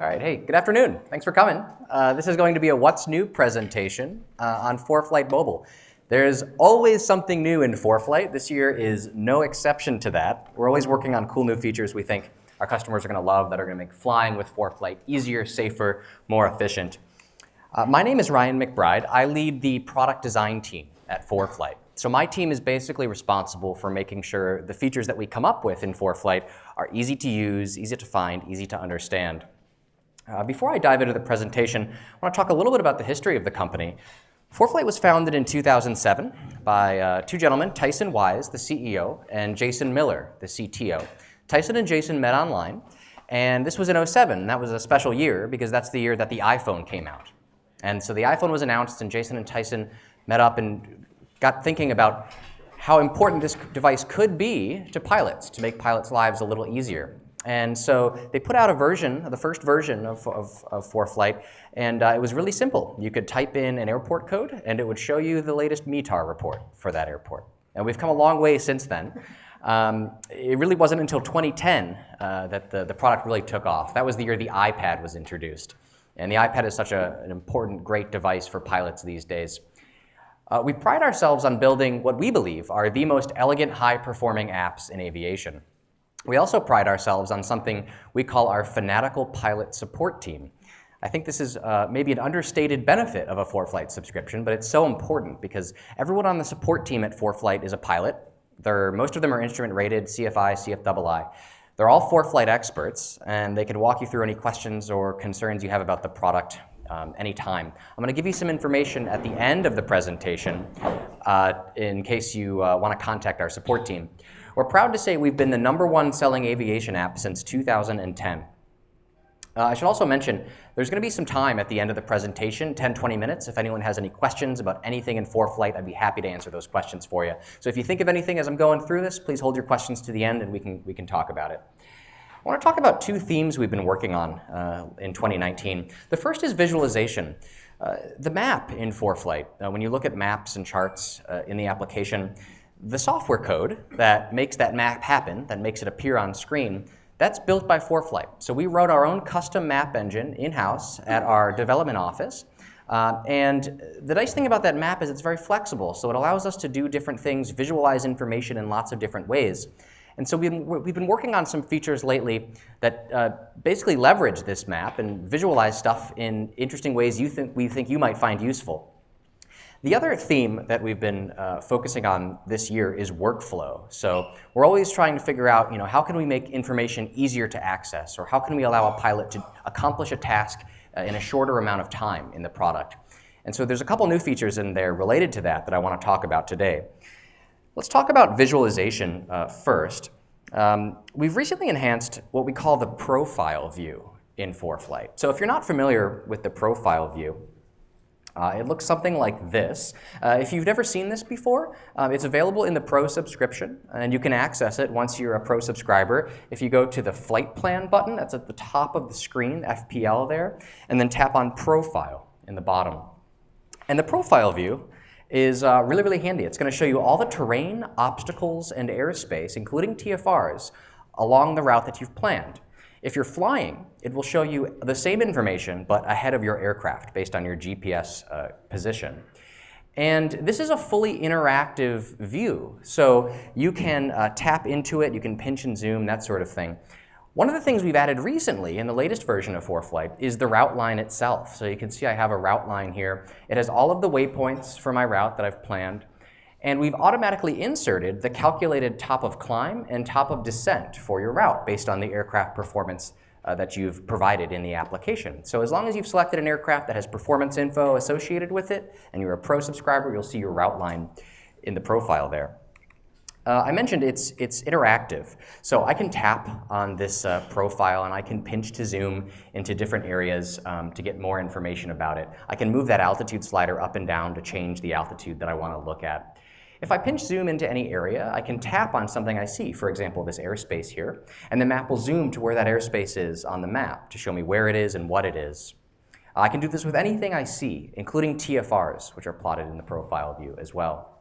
All right, hey, good afternoon. Thanks for coming. This is going to be a What's New presentation on ForeFlight Mobile. There's always something new in ForeFlight. This year is no exception to that. We're always working on cool new features we think our customers are going to love that are going to make flying with ForeFlight easier, safer, more efficient. My name is Ryan McBride. I lead the product design team at ForeFlight. So my team is basically responsible for making sure the features that we come up with in ForeFlight are easy to use, easy to find, easy to understand. Before I dive into the presentation, I want to talk a little bit about the history of the company. ForeFlight was founded in 2007 by two gentlemen, Tyson Wise, the CEO, and Jason Miller, the CTO. Tyson and Jason met online, and this was in 2007. That was a special year because that's the year that the iPhone came out. And so the iPhone was announced, and Jason and Tyson met up and got thinking about how important this device could be to pilots, to make pilots' lives a little easier. And so they put out a version, the first version of ForeFlight, and it was really simple. You could type in an airport code, and it would show you the latest METAR report for that airport. And we've come a long way since then. It really wasn't until 2010 that the product really took off. That was the year the iPad was introduced. And the iPad is such an important, great device for pilots these days. We pride ourselves on building what we believe are the most elegant, high-performing apps in aviation. We also pride ourselves on something we call our fanatical pilot support team. I think this is maybe an understated benefit of a ForeFlight subscription, but it's so important because everyone on the support team at ForeFlight is a pilot. Most of them are instrument rated, CFI, CFII. They're all ForeFlight experts, and they can walk you through any questions or concerns you have about the product anytime. I'm going to give you some information at the end of the presentation in case you want to contact our support team. We're proud to say we've been the #1 selling aviation app since 2010. I should also mention there's going to be some time at the end of the presentation, 10-20 minutes. If anyone has any questions about anything in ForeFlight, I'd be happy to answer those questions for you. So if you think of anything as I'm going through this, please hold your questions to the end and we can talk about it. I want to talk about two themes we've been working on in 2019. The first is visualization. The map in ForeFlight, when you look at maps and charts in the application, the software code that makes that map happen, that makes it appear on screen, that's built by ForeFlight. So we wrote our own custom map engine in-house at our development office. And the nice thing about that map is it's very flexible. So it allows us to do different things, visualize information in lots of different ways. And so we've been working on some features lately that basically leverage this map and visualize stuff in interesting ways we think you might find useful. The other theme that we've been focusing on this year is workflow. So we're always trying to figure out, how can we make information easier to access, or how can we allow a pilot to accomplish a task in a shorter amount of time in the product. And so there's a couple new features in there related to that I want to talk about today. Let's talk about visualization first. We've recently enhanced what we call the profile view in ForeFlight. So if you're not familiar with the profile view, it looks something like this. If you've never seen this before, it's available in the Pro subscription, and you can access it once you're a Pro subscriber. If you go to the Flight Plan button, that's at the top of the screen, FPL there, and then tap on Profile in the bottom. And the profile view is really, really handy. It's going to show you all the terrain, obstacles, and airspace, including TFRs, along the route that you've planned. If you're flying, it will show you the same information, but ahead of your aircraft based on your GPS position. And this is a fully interactive view, so you can tap into it, you can pinch and zoom, that sort of thing. One of the things we've added recently in the latest version of ForeFlight is the route line itself. So you can see I have a route line here. It has all of the waypoints for my route that I've planned. And we've automatically inserted the calculated top of climb and top of descent for your route based on the aircraft performance that you've provided in the application. So as long as you've selected an aircraft that has performance info associated with it and you're a Pro subscriber, you'll see your route line in the profile there. I mentioned it's interactive. So I can tap on this profile and I can pinch to zoom into different areas to get more information about it. I can move that altitude slider up and down to change the altitude that I want to look at. If I pinch zoom into any area, I can tap on something I see, for example, this airspace here, and the map will zoom to where that airspace is on the map to show me where it is and what it is. I can do this with anything I see, including TFRs, which are plotted in the profile view as well.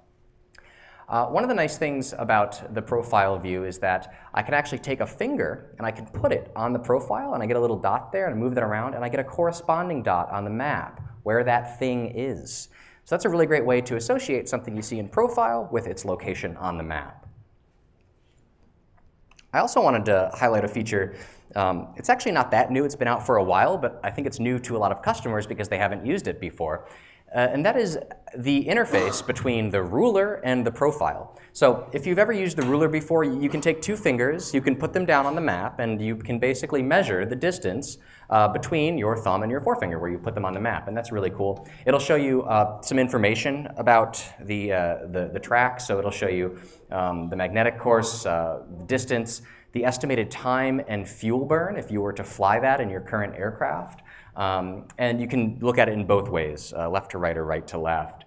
One of the nice things about the profile view is that I can actually take a finger and I can put it on the profile and I get a little dot there and I move that around and I get a corresponding dot on the map where that thing is. So that's a really great way to associate something you see in profile with its location on the map. I also wanted to highlight a feature. It's actually not that new. It's been out for a while, but I think it's new to a lot of customers because they haven't used it before. And that is the interface between the ruler and the profile. So if you've ever used the ruler before, you can take two fingers, you can put them down on the map, and you can basically measure the distance between your thumb and your forefinger where you put them on the map, and that's really cool. It'll show you some information about the track, so it'll show you the magnetic course, the distance, the estimated time and fuel burn if you were to fly that in your current aircraft. And you can look at it in both ways, left to right or right to left.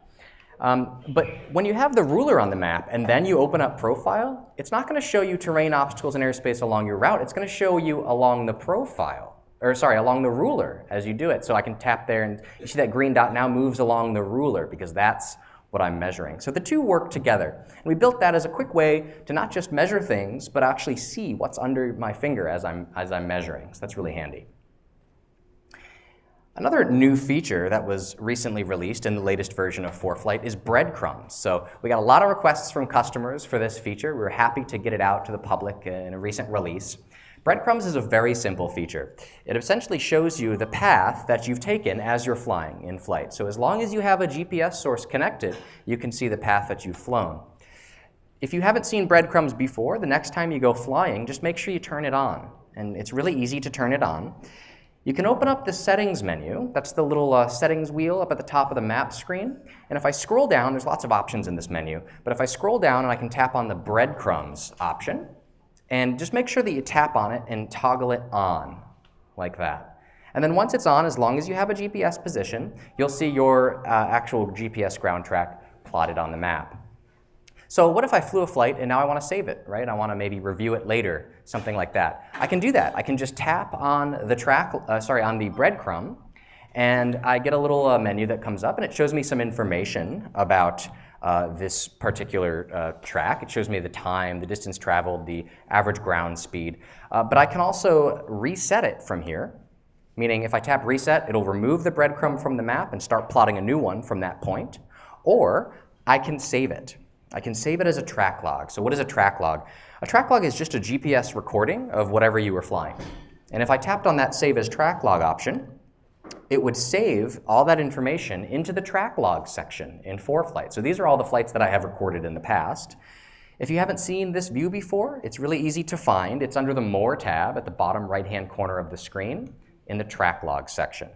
But when you have the ruler on the map and then you open up profile, it's not going to show you terrain, obstacles, and airspace along your route. It's going to show you along the along the ruler as you do it. So I can tap there and you see that green dot now moves along the ruler because that's what I'm measuring. So the two work together. And we built that as a quick way to not just measure things, but actually see what's under my finger as I'm measuring. So that's really handy. Another new feature that was recently released in the latest version of ForeFlight is breadcrumbs. So we got a lot of requests from customers for this feature. We were happy to get it out to the public in a recent release. Breadcrumbs is a very simple feature. It essentially shows you the path that you've taken as you're flying in flight. So as long as you have a GPS source connected, you can see the path that you've flown. If you haven't seen breadcrumbs before, the next time you go flying, just make sure you turn it on. And it's really easy to turn it on. You can open up the settings menu. That's the little settings wheel up at the top of the map screen. And if I scroll down, there's lots of options in this menu. But if I scroll down and I can tap on the breadcrumbs option, and just make sure that you tap on it and toggle it on, like that. And then once it's on, as long as you have a GPS position, you'll see your actual GPS ground track plotted on the map. So what if I flew a flight and now I want to save it, right? I want to maybe review it later, something like that. I can do that. I can just tap on the on the breadcrumb, and I get a little menu that comes up, and it shows me some information about this particular track. It shows me the time, the distance traveled, the average ground speed. But I can also reset it from here, meaning if I tap reset, it'll remove the breadcrumb from the map and start plotting a new one from that point. Or I can save it. I can save it as a track log. So what is a track log? A track log is just a GPS recording of whatever you were flying. And if I tapped on that Save as Track Log option, it would save all that information into the track log section in ForeFlight. So these are all the flights that I have recorded in the past. If you haven't seen this view before, it's really easy to find. It's under the More tab at the bottom right-hand corner of the screen in the track log section.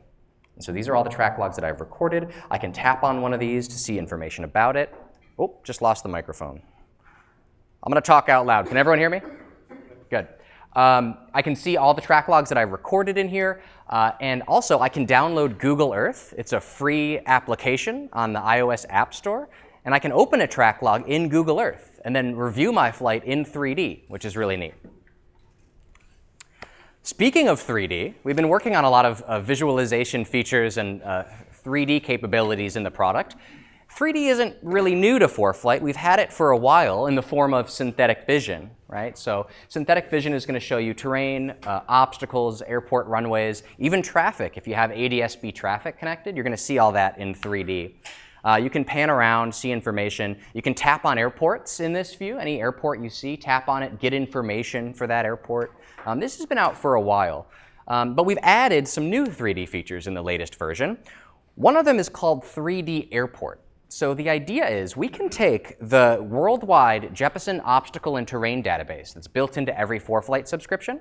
And so these are all the track logs that I've recorded. I can tap on one of these to see information about it. Oh, just lost the microphone. I'm going to talk out loud. Can everyone hear me? Good. I can see all the track logs that I've recorded in here, and also I can download Google Earth. It's a free application on the iOS App Store, and I can open a track log in Google Earth and then review my flight in 3D, which is really neat. Speaking of 3D, we've been working on a lot of visualization features and 3D capabilities in the product. 3D isn't really new to ForeFlight. We've had it for a while in the form of synthetic vision, right? So synthetic vision is going to show you terrain, obstacles, airport runways, even traffic. If you have ADS-B traffic connected, you're going to see all that in 3D. You can pan around, see information. You can tap on airports in this view. Any airport you see, tap on it, get information for that airport. This has been out for a while, but we've added some new 3D features in the latest version. One of them is called 3D Airport. So the idea is we can take the worldwide Jeppesen obstacle and terrain database that's built into every ForeFlight subscription,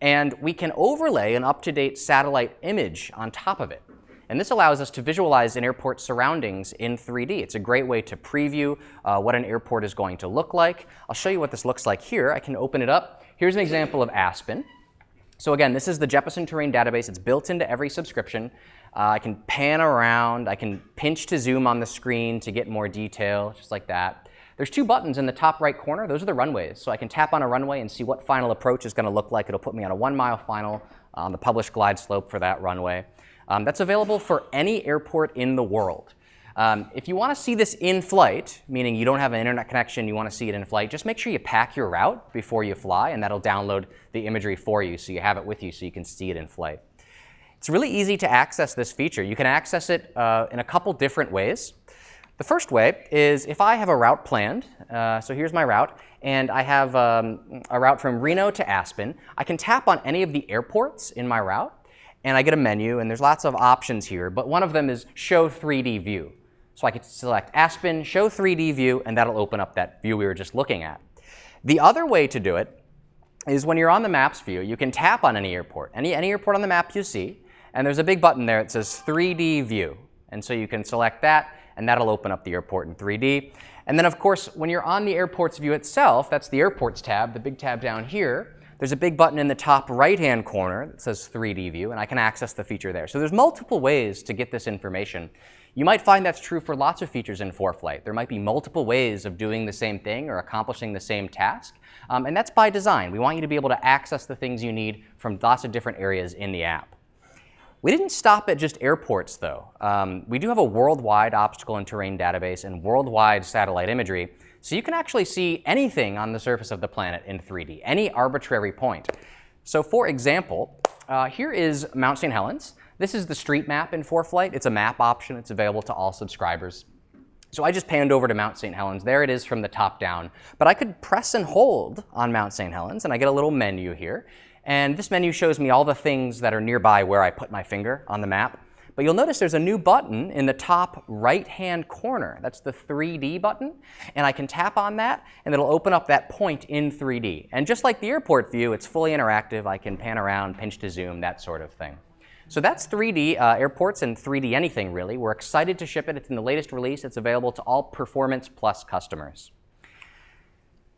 and we can overlay an up-to-date satellite image on top of it. And this allows us to visualize an airport's surroundings in 3D. It's a great way to preview what an airport is going to look like. I'll show you what this looks like here. I can open it up. Here's an example of Aspen. So again, this is the Jeppesen terrain database. It's built into every subscription. I can pan around. I can pinch to zoom on the screen to get more detail, just like that. There's two buttons in the top right corner. Those are the runways. So I can tap on a runway and see what final approach is going to look like. It'll put me on a 1-mile final on the published glide slope for that runway. That's available for any airport in the world. If you want to see this in flight, meaning you don't have an internet connection, you want to see it in flight, just make sure you pack your route before you fly, and that'll download the imagery for you so you have it with you so you can see it in flight. It's really easy to access this feature. You can access it in a couple different ways. The first way is if I have a route planned, so here's my route, and I have a route from Reno to Aspen. I can tap on any of the airports in my route, and I get a menu, and there's lots of options here, but one of them is Show 3D View. So I can select Aspen, Show 3D View, and that'll open up that view we were just looking at. The other way to do it is when you're on the Maps view, you can tap on any airport on the map you see, and there's a big button there that says 3D View. And so you can select that, and that'll open up the airport in 3D. And then, of course, when you're on the airport's view itself, that's the Airports tab, the big tab down here, there's a big button in the top right-hand corner that says 3D View, and I can access the feature there. So there's multiple ways to get this information. You might find that's true for lots of features in ForeFlight. There might be multiple ways of doing the same thing or accomplishing the same task, and that's by design. We want you to be able to access the things you need from lots of different areas in the app. We didn't stop at just airports, though. We do have a worldwide obstacle and terrain database and worldwide satellite imagery, so you can actually see anything on the surface of the planet in 3D, any arbitrary point. So for example, here is Mount St. Helens. This is the street map in ForeFlight. It's a map option. It's available to all subscribers. So I just panned over to Mount St. Helens. There it is from the top down. But I could press and hold on Mount St. Helens, and I get a little menu here. And this menu shows me all the things that are nearby where I put my finger on the map. But you'll notice there's a new button in the top right-hand corner. That's the 3D button. And I can tap on that, and it'll open up that point in 3D. And just like the airport view, it's fully interactive. I can pan around, pinch to zoom, that sort of thing. So that's 3D airports and 3D anything, really. We're excited to ship it. It's in the latest release. It's available to all Performance Plus customers.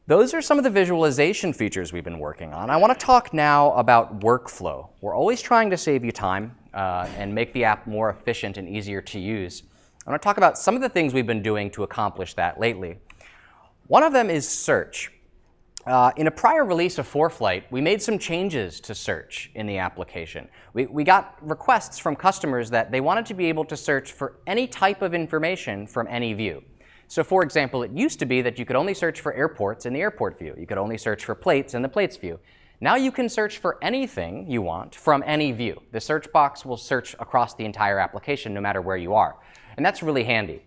Those are some of the visualization features we've been working on. I want to talk now about workflow. We're always trying to save you time and make the app more efficient and easier to use. I want to talk about some of the things we've been doing to accomplish that lately. One of them is search. In a prior release of ForeFlight, we made some changes to search in the application. We got requests from customers that they wanted to be able to search for any type of information from any view. So for example, it used to be that you could only search for airports in the airport view. You could only search for plates in the plates view. Now you can search for anything you want from any view. The search box will search across the entire application no matter where you are. And that's really handy.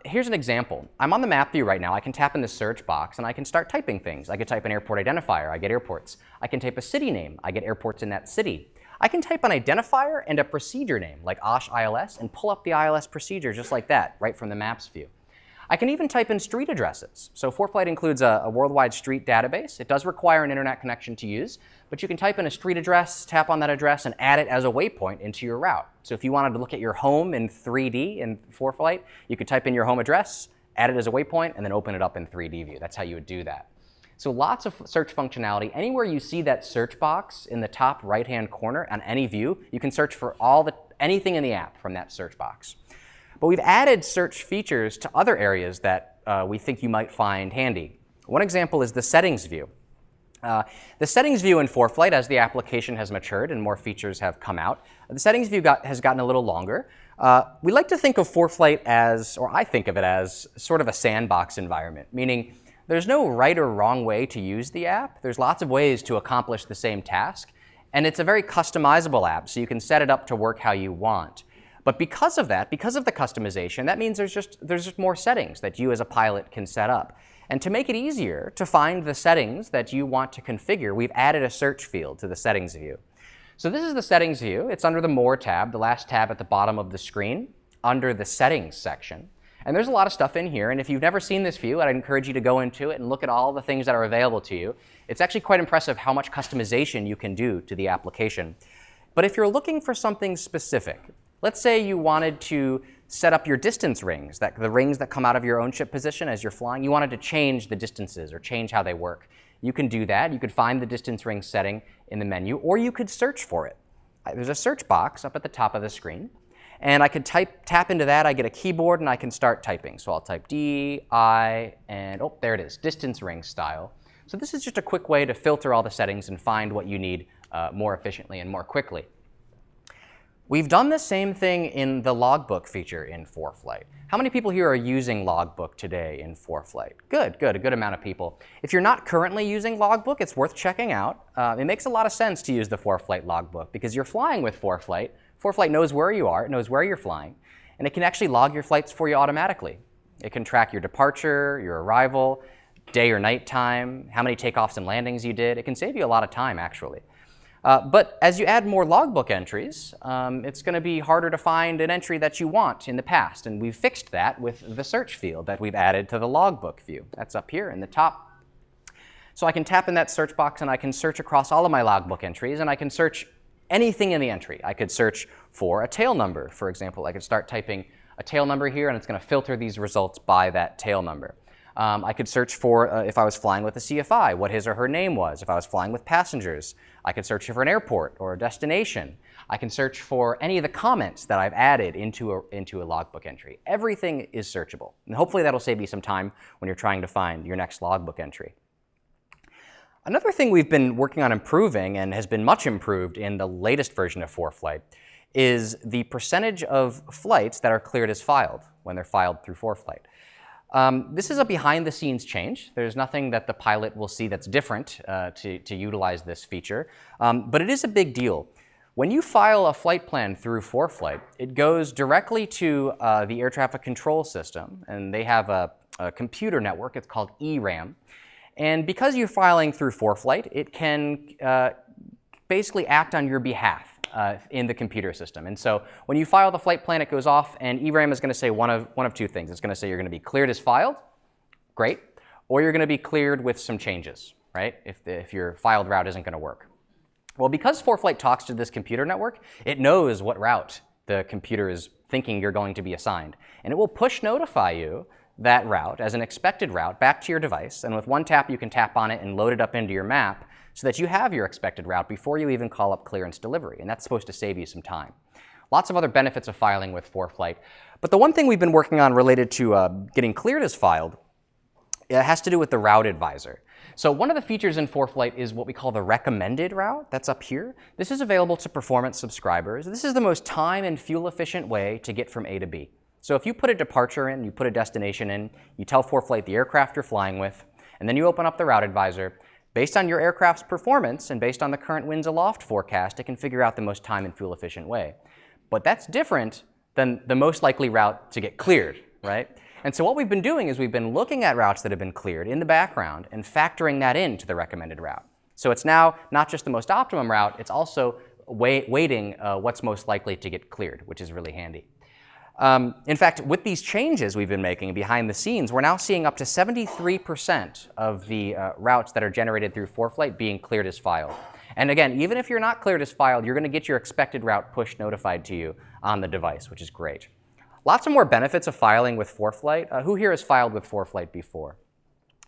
Here's an example. I'm on the map view right now. I can tap in the search box and I can start typing things. I could type an airport identifier. I get airports. I can type a city name. I get airports in that city. I can type an identifier and a procedure name like OSH ILS and pull up the ILS procedure just like that right from the maps view. I can even type in street addresses. So ForeFlight includes a worldwide street database. It does require an internet connection to use, but you can type in a street address, tap on that address, and add it as a waypoint into your route. So if you wanted to look at your home in 3D in ForeFlight, you could type in your home address, add it as a waypoint, and then open it up in 3D view. That's how you would do that. So lots of search functionality. Anywhere you see that search box in the top right-hand corner on any view, you can search for anything in the app from that search box. But we've added search features to other areas that we think you might find handy. One example is the settings view. The settings view in ForeFlight, as the application has matured and more features have come out, the settings view has gotten a little longer. We like to think of ForeFlight as, or I think of it as, sort of a sandbox environment, meaning there's no right or wrong way to use the app. There's lots of ways to accomplish the same task. And it's a very customizable app, so you can set it up to work how you want. But because of that, because of the customization, that means there's just more settings that you as a pilot can set up. And to make it easier to find the settings that you want to configure, we've added a search field to the settings view. So this is the settings view. It's under the More tab, the last tab at the bottom of the screen, under the settings section. And there's a lot of stuff in here, and if you've never seen this view, I'd encourage you to go into it and look at all the things that are available to you. It's actually quite impressive how much customization you can do to the application. But if you're looking for something specific, let's say you wanted to set up your distance rings, the rings that come out of your own ship position as you're flying. You wanted to change the distances or change how they work. You can do that. You could find the distance ring setting in the menu, or you could search for it. There's a search box up at the top of the screen, and I could tap into that. I get a keyboard, and I can start typing. So I'll type D, I, and oh, there it is, distance ring style. So this is just a quick way to filter all the settings and find what you need more efficiently and more quickly. We've done the same thing in the logbook feature in ForeFlight. How many people here are using logbook today in ForeFlight? Good, good, a good amount of people. If you're not currently using logbook, it's worth checking out. It makes a lot of sense to use the ForeFlight logbook because you're flying with ForeFlight. ForeFlight knows where you are, it knows where you're flying, and it can actually log your flights for you automatically. It can track your departure, your arrival, day or night time, how many takeoffs and landings you did. It can save you a lot of time, actually. But as you add more logbook entries, it's going to be harder to find an entry that you want in the past. And we've fixed that with the search field that we've added to the logbook view. That's up here in the top. So I can tap in that search box and I can search across all of my logbook entries and I can search anything in the entry. I could search for a tail number, for example. I could start typing a tail number here and it's going to filter these results by that tail number. I could search for, if I was flying with a CFI, what his or her name was. If I was flying with passengers, I could search for an airport or a destination. I can search for any of the comments that I've added into a logbook entry. Everything is searchable. And hopefully that'll save you some time when you're trying to find your next logbook entry. Another thing we've been working on improving and has been much improved in the latest version of ForeFlight is the percentage of flights that are cleared as filed when they're filed through ForeFlight. This is a behind-the-scenes change. There's nothing that the pilot will see that's different to utilize this feature, but it is a big deal. When you file a flight plan through ForeFlight, it goes directly to the air traffic control system, and they have a computer network. It's called ERAM. And because you're filing through ForeFlight, it can basically act on your behalf in the computer system. And so when you file the flight plan, it goes off, and ERAM is going to say one of two things. It's going to say you're going to be cleared as filed, great, or you're going to be cleared with some changes, right, if your filed route isn't going to work. Well, because ForeFlight talks to this computer network, it knows what route the computer is thinking you're going to be assigned. And it will push notify you that route as an expected route back to your device. And with one tap, you can tap on it and load it up into your map so that you have your expected route before you even call up clearance delivery. And that's supposed to save you some time. Lots of other benefits of filing with ForeFlight. But the one thing we've been working on related to getting cleared as filed has to do with the route advisor. So one of the features in ForeFlight is what we call the recommended route. That's up here. This is available to performance subscribers. This is the most time and fuel efficient way to get from A to B. So if you put a departure in, you put a destination in, you tell ForeFlight the aircraft you're flying with, and then you open up the route advisor, based on your aircraft's performance and based on the current winds aloft forecast, it can figure out the most time and fuel efficient way. But that's different than the most likely route to get cleared, right? And so what we've been doing is we've been looking at routes that have been cleared in the background and factoring that into the recommended route. So it's now not just the most optimum route, it's also weighting what's most likely to get cleared, which is really handy. In fact, with these changes we've been making behind the scenes, we're now seeing up to 73% of the routes that are generated through ForeFlight being cleared as filed. And again, even if you're not cleared as filed, you're going to get your expected route push notified to you on the device, which is great. Lots of more benefits of filing with ForeFlight. Who here has filed with ForeFlight before?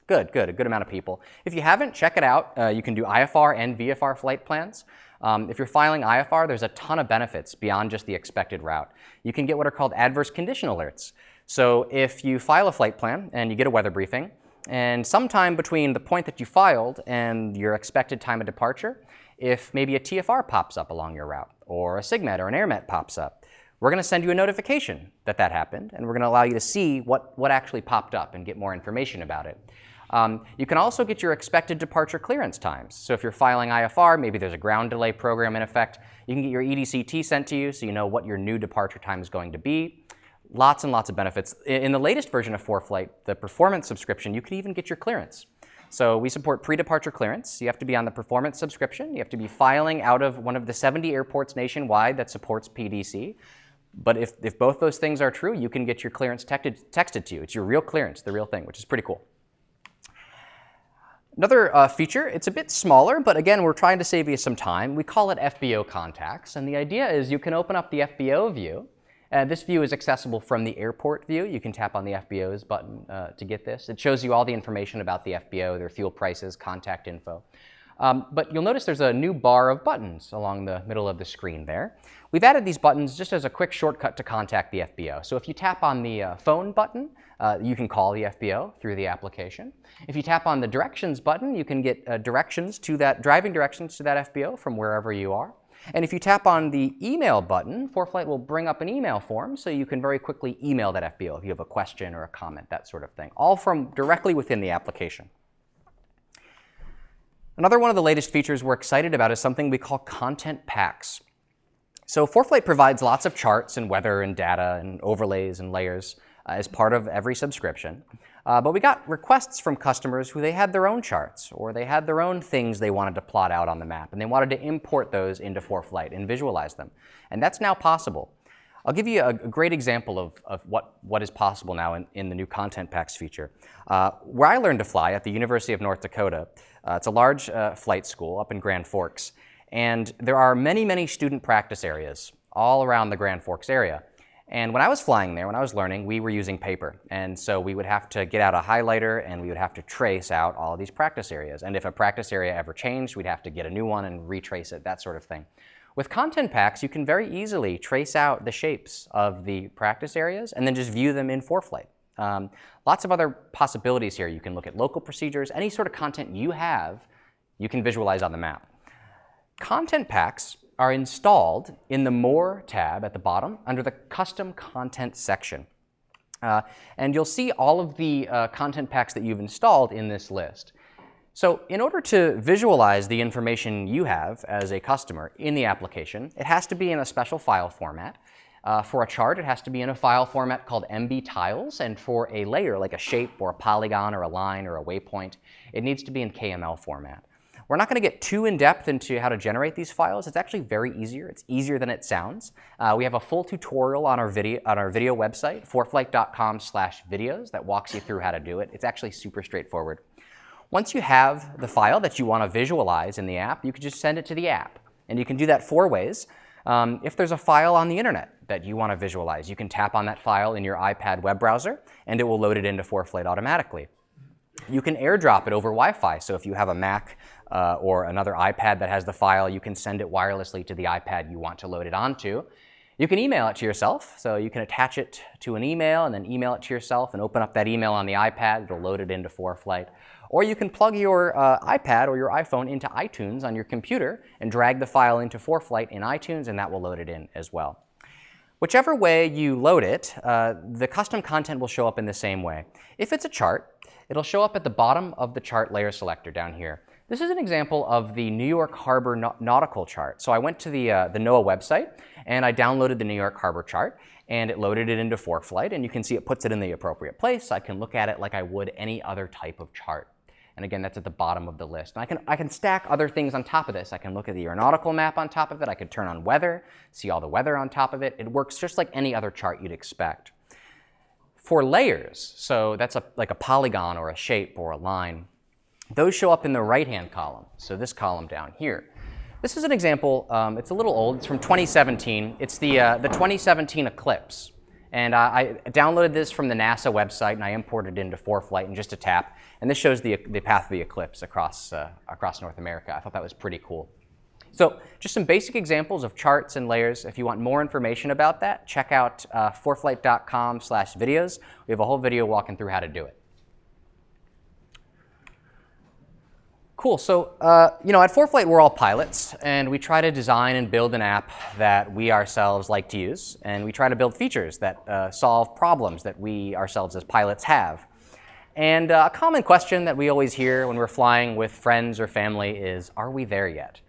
Good, good, a good amount of people. If you haven't, check it out. You can do IFR and VFR flight plans. If you're filing IFR, there's a ton of benefits beyond just the expected route. You can get what are called adverse condition alerts. So if you file a flight plan and you get a weather briefing, and sometime between the point that you filed and your expected time of departure, if maybe a TFR pops up along your route, or a SIGMET or an AirMet pops up, we're going to send you a notification that that happened, and we're going to allow you to see what actually popped up and get more information about it. You can also get your expected departure clearance times. So if you're filing IFR, maybe there's a ground delay program in effect, you can get your EDCT sent to you so you know what your new departure time is going to be. Lots and lots of benefits. In the latest version of ForeFlight, the performance subscription, you can even get your clearance. So we support pre-departure clearance. You have to be on the performance subscription. You have to be filing out of one of the 70 airports nationwide that supports PDC. But if both those things are true, you can get your clearance texted to you. It's your real clearance, the real thing, which is pretty cool. Another feature, it's a bit smaller, but again, we're trying to save you some time. We call it FBO contacts, and the idea is you can open up the FBO view. This view is accessible from the airport view. You can tap on the FBO's button to get this. It shows you all the information about the FBO, their fuel prices, contact info. But you'll notice there's a new bar of buttons along the middle of the screen there. We've added these buttons just as a quick shortcut to contact the FBO. So if you tap on the phone button, you can call the FBO through the application. If you tap on the directions button, you can get driving directions to that FBO from wherever you are. And if you tap on the email button, ForeFlight will bring up an email form so you can very quickly email that FBO if you have a question or a comment, that sort of thing, all from directly within the application. Another one of the latest features we're excited about is something we call content packs. So ForeFlight provides lots of charts and weather and data and overlays and layers as part of every subscription. But we got requests from customers who they had their own charts or they had their own things they wanted to plot out on the map, and they wanted to import those into ForeFlight and visualize them. And that's now possible. I'll give you a great example of what is possible now in the new Content Packs feature. Where I learned to fly at the University of North Dakota, it's a large flight school up in Grand Forks, and there are many, many student practice areas all around the Grand Forks area. And when I was flying there, when I was learning, we were using paper. And so we would have to get out a highlighter and we would have to trace out all of these practice areas. And if a practice area ever changed, we'd have to get a new one and retrace it, that sort of thing. With Content Packs, you can very easily trace out the shapes of the practice areas and then just view them in ForeFlight. Lots of other possibilities here. You can look at local procedures. Any sort of content you have, you can visualize on the map. Content Packs are installed in the More tab at the bottom under the Custom Content section. And you'll see all of the content packs that you've installed in this list. So in order to visualize the information you have as a customer in the application, it has to be in a special file format. For a chart, it has to be in a file format called MB tiles, and for a layer like a shape or a polygon or a line or a waypoint, it needs to be in KML format. We're not going to get too in-depth into how to generate these files. It's actually very easier. It's easier than it sounds. We have a full tutorial on our video website, foreflight.com/videos, that walks you through how to do it. It's actually super straightforward. Once you have the file that you want to visualize in the app, you can just send it to the app. And you can do that 4 ways. If there's a file on the internet that you want to visualize, you can tap on that file in your iPad web browser, and it will load it into ForeFlight automatically. You can airdrop it over Wi-Fi, so if you have a Mac or another iPad that has the file, you can send it wirelessly to the iPad you want to load it onto. You can email it to yourself, so you can attach it to an email and then email it to yourself and open up that email on the iPad. It'll load it into ForeFlight. Or you can plug your iPad or your iPhone into iTunes on your computer and drag the file into ForeFlight in iTunes, and that will load it in as well. Whichever way you load it, the custom content will show up in the same way. If it's a chart, it'll show up at the bottom of the chart layer selector down here. This is an example of the New York Harbor nautical chart. So I went to the NOAA website and I downloaded the New York Harbor chart and it loaded it into ForeFlight, and you can see it puts it in the appropriate place. I can look at it like I would any other type of chart. And again, that's at the bottom of the list. And I can stack other things on top of this. I can look at the aeronautical map on top of it. I could turn on weather, see all the weather on top of it. It works just like any other chart you'd expect. For layers, so that's like a polygon or a shape or a line, those show up in the right-hand column, so this column down here. This is an example, it's a little old, it's from 2017. It's the 2017 eclipse. And I downloaded this from the NASA website and I imported it into ForeFlight in just a tap. And this shows the path of the eclipse across North America. I thought that was pretty cool. So just some basic examples of charts and layers. If you want more information about that, check out foreflight.com/videos. We have a whole video walking through how to do it. Cool, so at ForeFlight we're all pilots, and we try to design and build an app that we ourselves like to use, and we try to build features that solve problems that we ourselves as pilots have. And a common question that we always hear when we're flying with friends or family is, are we there yet?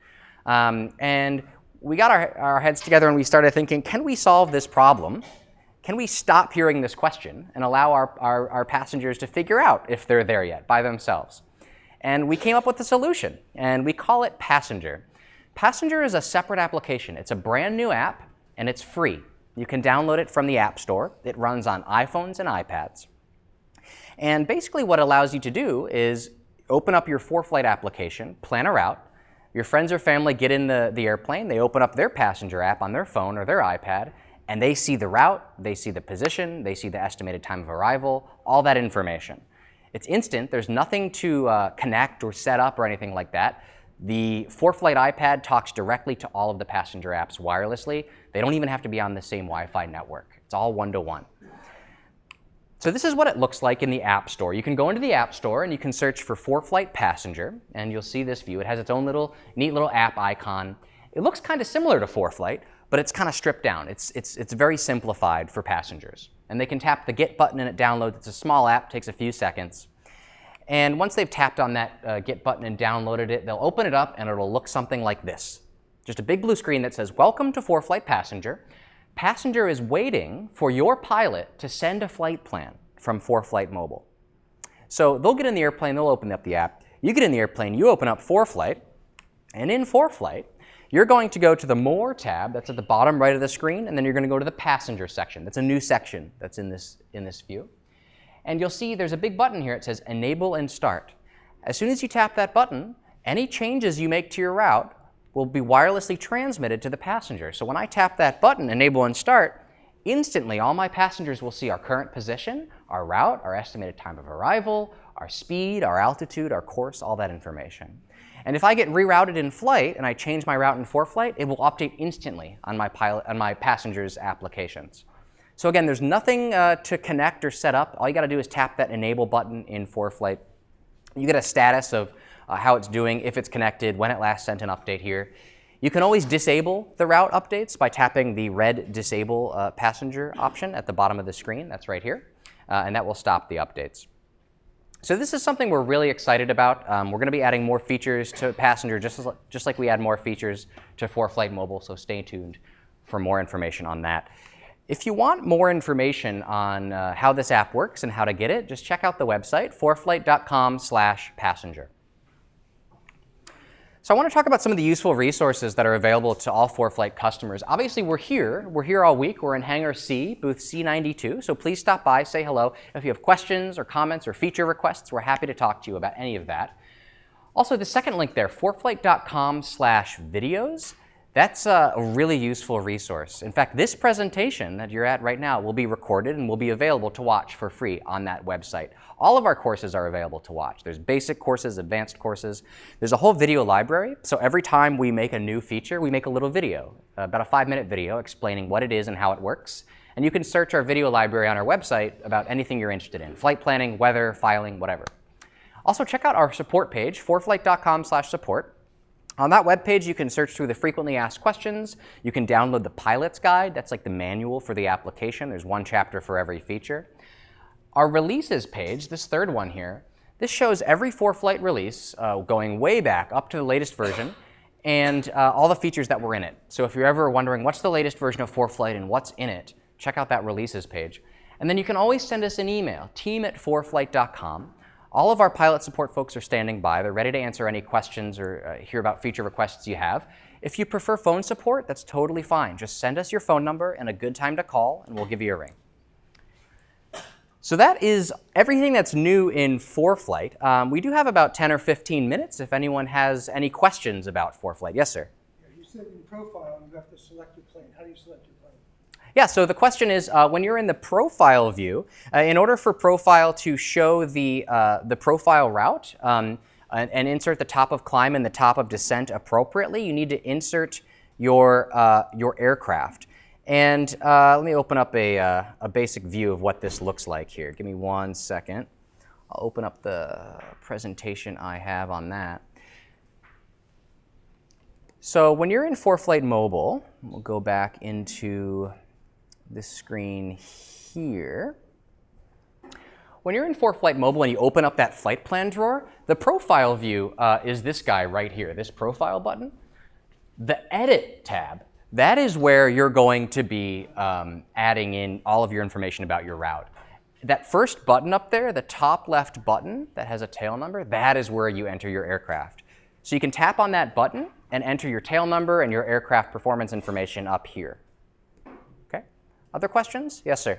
And we got our heads together and we started thinking, can we solve this problem? Can we stop hearing this question and allow our passengers to figure out if they're there yet by themselves? And we came up with a solution, and we call it Passenger. Passenger is a separate application. It's a brand new app, and it's free. You can download it from the App Store. It runs on iPhones and iPads. And basically what it allows you to do is open up your ForeFlight application, plan a route. Your friends or family get in the airplane, they open up their Passenger app on their phone or their iPad, and they see the route, they see the position, they see the estimated time of arrival, all that information. It's instant. There's nothing to connect or set up or anything like that. The ForeFlight iPad talks directly to all of the passenger apps wirelessly. They don't even have to be on the same Wi-Fi network. It's all one-to-one. So this is what it looks like in the App Store. You can go into the App Store and you can search for ForeFlight Passenger, and you'll see this view. It has its own neat little app icon. It looks kind of similar to ForeFlight, but it's kind of stripped down. It's very simplified for passengers. And they can tap the Get button and it downloads. It's a small app, takes a few seconds. And once they've tapped on that Get button and downloaded it, they'll open it up and it'll look something like this. Just a big blue screen that says, "Welcome to ForeFlight Passenger. Passenger is waiting for your pilot to send a flight plan from ForeFlight Mobile." So they'll get in the airplane, they'll open up the app. You get in the airplane, you open up ForeFlight, and in ForeFlight, you're going to go to the More tab that's at the bottom right of the screen, and then you're going to go to the Passenger section. That's a new section that's in this view. And you'll see there's a big button here. It says Enable and Start. As soon as you tap that button, any changes you make to your route will be wirelessly transmitted to the passenger. So when I tap that button, Enable and Start, instantly all my passengers will see our current position, our route, our estimated time of arrival, our speed, our altitude, our course, all that information. And if I get rerouted in flight and I change my route in ForeFlight, it will update instantly on my passengers' applications. So again, there's nothing to connect or set up. All you got to do is tap that Enable button in ForeFlight. You get a status of how it's doing, if it's connected, when it last sent an update here. You can always disable the route updates by tapping the red Disable Passenger option at the bottom of the screen. That's right here. And that will stop the updates. So this is something we're really excited about. We're going to be adding more features to Passenger just like we add more features to ForeFlight Mobile, so stay tuned for more information on that. If you want more information on how this app works and how to get it, just check out the website, foreflight.com/passenger. So I want to talk about some of the useful resources that are available to all ForeFlight customers. Obviously, we're here all week. We're in Hangar C, booth C92, so please stop by, say hello. If you have questions or comments or feature requests, we're happy to talk to you about any of that. Also, the second link there, foreflight.com/videos. That's a really useful resource. In fact, this presentation that you're at right now will be recorded and will be available to watch for free on that website. All of our courses are available to watch. There's basic courses, advanced courses. There's a whole video library. So every time we make a new feature, we make a little video, about a 5-minute video explaining what it is and how it works. And you can search our video library on our website about anything you're interested in, flight planning, weather, filing, whatever. Also, check out our support page, foreflight.com/support. On that webpage, you can search through the frequently asked questions. You can download the pilot's guide. That's like the manual for the application. There's one chapter for every feature. Our releases page, this third one here, this shows every ForeFlight release going way back up to the latest version and all the features that were in it. So if you're ever wondering what's the latest version of ForeFlight and what's in it, check out that releases page. And then you can always send us an email, team@foreflight.com. All of our pilot support folks are standing by. They're ready to answer any questions or hear about feature requests you have. If you prefer phone support, that's totally fine. Just send us your phone number and a good time to call, and we'll give you a ring. So that is everything that's new in ForeFlight. We do have about 10 or 15 minutes if anyone has any questions about ForeFlight. Yes, sir? Yeah, you said in profile you have to select your plane. How do you select your plane? Yeah, so the question is, when you're in the profile view, in order for profile to show the profile route and insert the top of climb and the top of descent appropriately, you need to insert your aircraft. And let me open up a basic view of what this looks like here. Give me 1 second. I'll open up the presentation I have on that. So when you're in ForeFlight Mobile, we'll go back into this screen here. When you're in ForeFlight Mobile and you open up that flight plan drawer, the profile view is this guy right here, this profile button. The Edit tab, that is where you're going to be adding in all of your information about your route. That first button up there, the top left button that has a tail number, that is where you enter your aircraft. So you can tap on that button and enter your tail number and your aircraft performance information up here. Okay? Other questions? Yes, sir.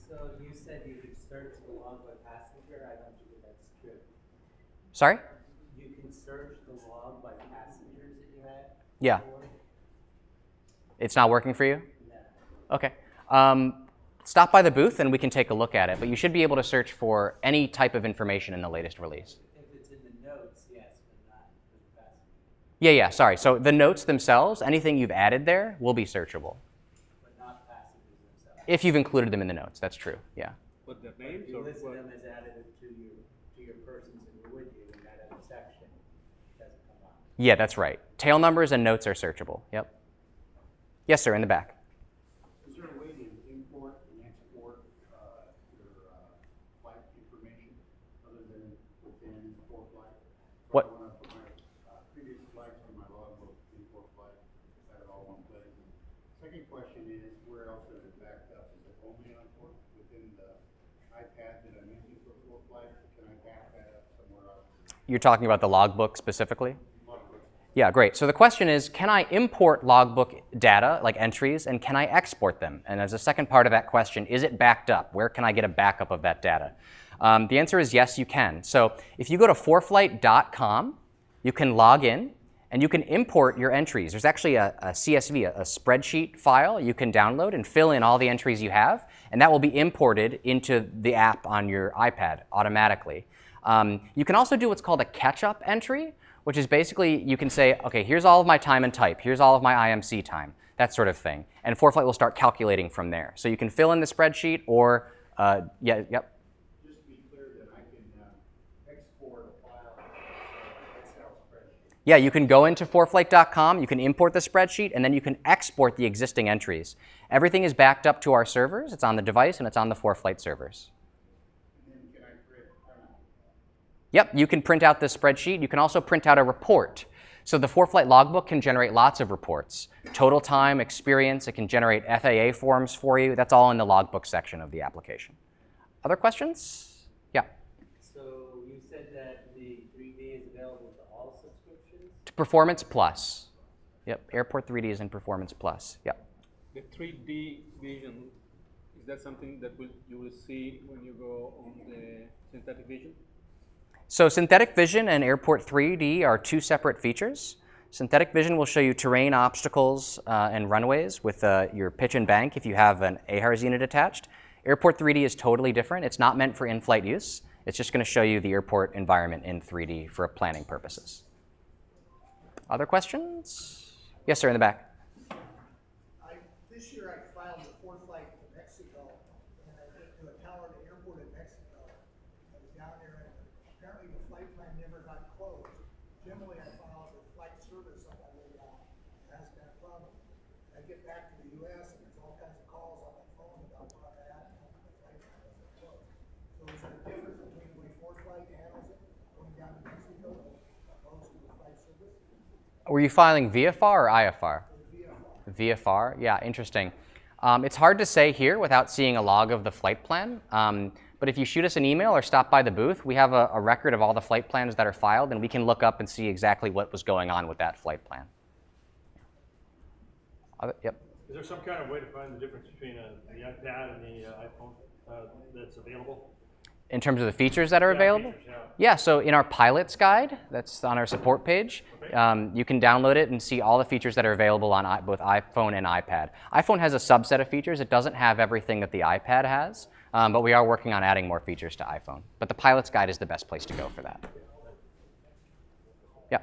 So you said you could search the log by passenger. I don't think that's true. Sorry? You can search the log by passengers that you had? Yeah. Before? It's not working for you? No. Okay. Stop by the booth and we can take a look at it, but you should be able to search for any type of information in the latest release. If it's in the notes, yes, but not for the passenger. Yeah, sorry. So the notes themselves, anything you've added there will be searchable. But not passengers themselves. If you've included them in the notes, that's true, yeah. But the names If you of list what, them as additive to your persons and with you in that other section, it doesn't come up. Yeah, that's right. Tail numbers and notes are searchable. Yep. Yes, sir, in the back. Is there a way to import and export your flight information other than within ForeFlight? So What? I want to put my previous flights on my logbook in ForeFlight, have it all one place. Second question is, where else is it backed up? Is it only on within the iPad that I'm using for ForeFlight? Can I back that up somewhere else? You're talking about the logbook specifically? Logbook. Yeah, great. So the question is, can I import logbook data, like entries, and can I export them? And as a second part of that question, is it backed up? Where can I get a backup of that data? The answer is yes, you can. So if you go to foreflight.com, you can log in, and you can import your entries. There's actually a CSV, a spreadsheet file you can download and fill in all the entries you have, and that will be imported into the app on your iPad automatically. You can also do what's called a catch-up entry, which is basically you can say, okay, here's all of my time and type, here's all of my IMC time, that sort of thing. And ForeFlight will start calculating from there. So you can fill in the spreadsheet or, yep. Just to be clear that I can export a file Excel spreadsheet. Yeah, you can go into foreflight.com, you can import the spreadsheet, and then you can export the existing entries. Everything is backed up to our servers. It's on the device, and it's on the ForeFlight servers. And then can I create Yep, you can print out this spreadsheet. You can also print out a report. So the ForeFlight logbook can generate lots of reports. Total time, experience, it can generate FAA forms for you. That's all in the logbook section of the application. Other questions? Yeah. So you said that the 3D is available to all subscriptions? To Performance Plus. Yep, Airport 3D is in Performance Plus. Yep. The 3D vision, is that something that you will see when you go on the synthetic vision? So Synthetic Vision and Airport 3D are two separate features. Synthetic Vision will show you terrain obstacles and runways with your pitch and bank if you have an AHRS unit attached. Airport 3D is totally different. It's not meant for in-flight use. It's just going to show you the airport environment in 3D for planning purposes. Other questions? Yes, sir, in the back. This year I filed a ForeFlight to Mexico, and I went to a tower at the airport in Mexico. I was down there, and apparently the flight plan never got closed. Generally, I file the flight service on my way down. It hasn't been a problem. I get back to the U.S., and there's all kinds of calls on my phone about where I'm at, and the flight plan wasn't closed. So is there a difference between the way ForeFlight handles it, going down to Mexico, as opposed to the flight service? Were you filing VFR or IFR? VFR, yeah, interesting. It's hard to say here without seeing a log of the flight plan, but if you shoot us an email or stop by the booth, we have a record of all the flight plans that are filed, and we can look up and see exactly what was going on with that flight plan. Yep. Is there some kind of way to find the difference between the iPad and the iPhone that's available? In terms of the features that are available? Features, yeah. Yeah, so in our pilot's guide, that's on our support page, you can download it and see all the features that are available on both iPhone and iPad. iPhone has a subset of features. It doesn't have everything that the iPad has, but we are working on adding more features to iPhone. But the pilot's guide is the best place to go for that. Yeah.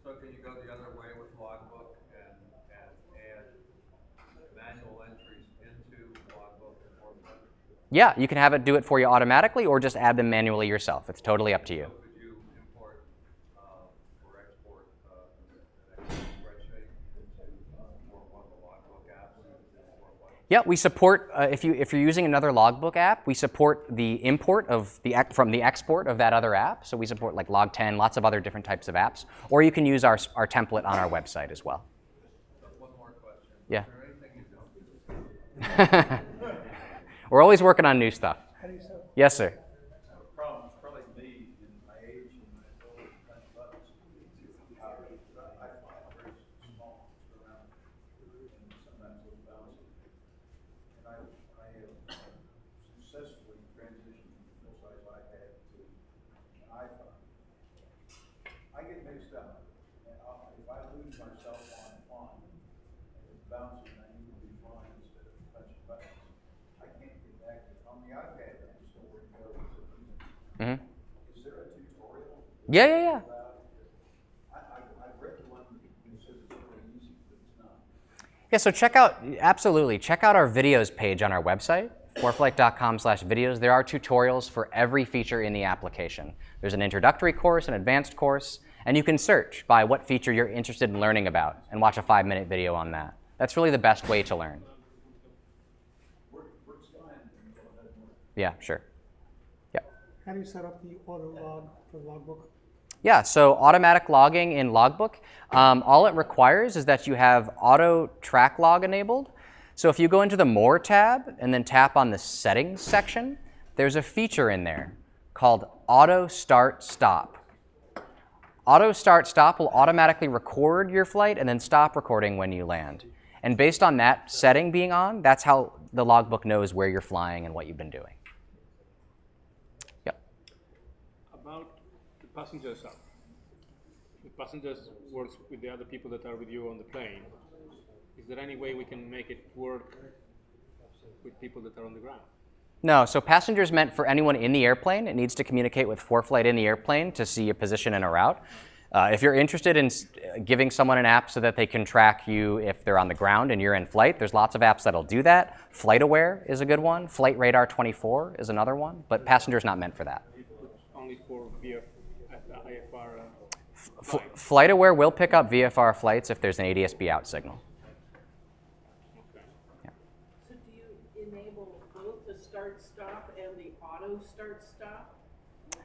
So can you go the other way with logbook and add manual entries into logbook and ForeFlight? Yeah, you can have it do it for you automatically or just add them manually yourself. It's totally up to you. So could you import or export an Excel spreadsheet into one of the logbook apps in ForeFlight? Yeah, we support, if you're using another logbook app, we support the import of from the export of that other app. So we support like Log10, lots of other different types of apps. Or you can use our template on our website as well. One more question. Yeah. Is there anything you don't do? We're always working on new stuff. How do you say? Yes, sir. Problem is probably me in my age and my old kind of buttons. I find very small around and sometimes a little bouncy. And I have successfully transitioned from full-size iPad to an iPhone. I get mixed up. And if I lose myself on a flying and it's bouncing, I need to be flying instead of touching buttons. I can't get back to on the iPad. I just know where to go. Mm-hmm. Is there a tutorial? Yeah. I've read the one that says it's really easy, but it's not. Yeah, so absolutely, check out our videos page on our website, foreflight.com/videos. There are tutorials for every feature in the application. There's an introductory course, an advanced course, And you can search by what feature you're interested in learning about and watch a 5-minute video on that. That's really the best way to learn. Yeah, sure. Yeah. How do you set up the auto log for logbook? Yeah, so automatic logging in Logbook, all it requires is that you have auto track log enabled. So if you go into the More tab and then tap on the Settings section, there's a feature in there called Auto Start Stop. Auto Start Stop will automatically record your flight and then stop recording when you land. And based on that setting being on, that's how the Logbook knows where you're flying and what you've been doing. Yep. About the passenger side. The passengers work with the other people that are with you on the plane. Is there any way we can make it work with people that are on the ground? No, so passengers meant for anyone in the airplane. It needs to communicate with ForeFlight in the airplane to see a position and a route. If you're interested in giving someone an app so that they can track you if they're on the ground and you're in flight, there's lots of apps that'll do that. FlightAware is a good one. Flight Radar 24 is another one, but passengers not meant for that. Only for IFR. FlightAware will pick up VFR flights if there's an ADS-B out signal. So do you enable both the start-stop and the auto start-stop?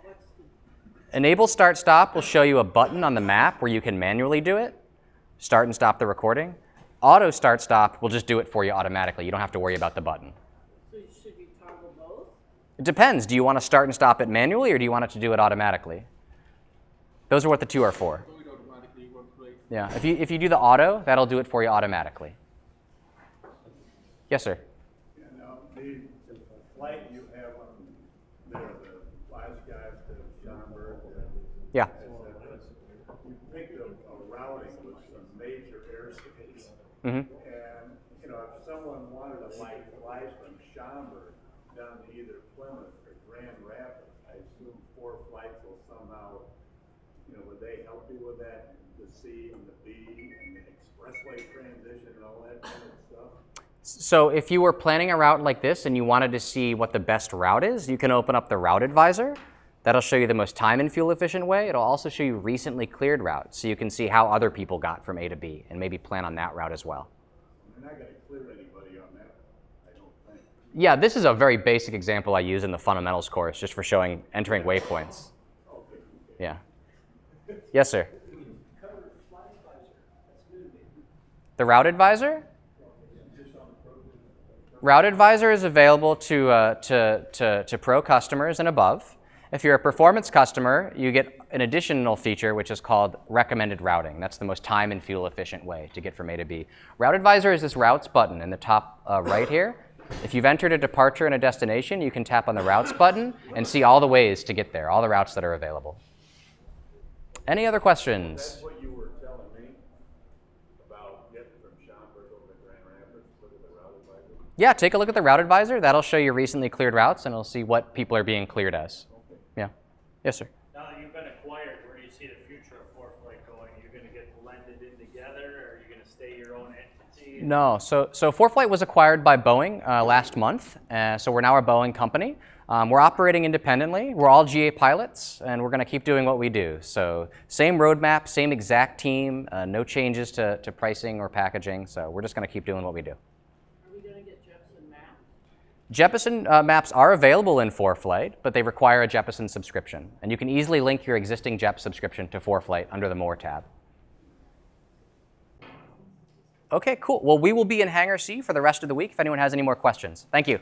What's the... Enable Start Stop will show you a button on the map where you can manually do it, start and stop the recording. Auto Start Stop will just do it for you automatically. You don't have to worry about the button. So should you toggle both? It depends. Do you want to start and stop it manually or do you want it to do it automatically? Those are what the two are for. Do it automatically, work great. Yeah, if you do the auto, that'll do it for you automatically. Yes, sir. Yeah, now, the flight you have on there, the last guys to Schaumburg, Yeah. you picked a routing with some major airspace. Mm-hmm. And, you know, if someone wanted to fly from Schaumburg down to either Plymouth or Grand Rapids, I assume ForeFlight will somehow, you know, would they help you with that, the C and the B and the expressway transition and all that kind of stuff? So if you were planning a route like this and you wanted to see what the best route is, you can open up the Route Advisor. That'll show you the most time and fuel efficient way. It'll also show you recently cleared routes, so you can see how other people got from A to B and maybe plan on that route as well. They're not gonna clear anybody on that, I don't think. Yeah, this is a very basic example I use in the fundamentals course just for showing entering waypoints. Yeah. Yes, sir. The Route Advisor? Route Advisor is available to pro customers and above. If you're a performance customer, you get an additional feature which is called recommended routing. That's the most time and fuel efficient way to get from A to B. Route Advisor is this routes button in the top right here. If you've entered a departure and a destination, you can tap on the routes button and see all the ways to get there, all the routes that are available. Any other questions? That's what you were telling me about getting from Schaumburg over to Grand Rapids, look at the Route Advisor. Yeah, take a look at the Route Advisor. That'll show you recently cleared routes, and it'll see what people are being cleared as. Yeah. Yes, sir. Now that you've been acquired, where do you see the future of ForeFlight going? Are you gonna get blended in together, or are you gonna stay your own entity? No, so ForeFlight was acquired by Boeing last month, so we're now a Boeing company. We're operating independently. We're all GA pilots, and we're going to keep doing what we do. So same roadmap, same exact team, no changes to pricing or packaging. So we're just going to keep doing what we do. Are we going to get Jeppesen maps? Jeppesen maps are available in ForeFlight, but they require a Jeppesen subscription. And you can easily link your existing JEP subscription to ForeFlight under the More tab. Okay, cool. Well, we will be in Hangar C for the rest of the week if anyone has any more questions. Thank you.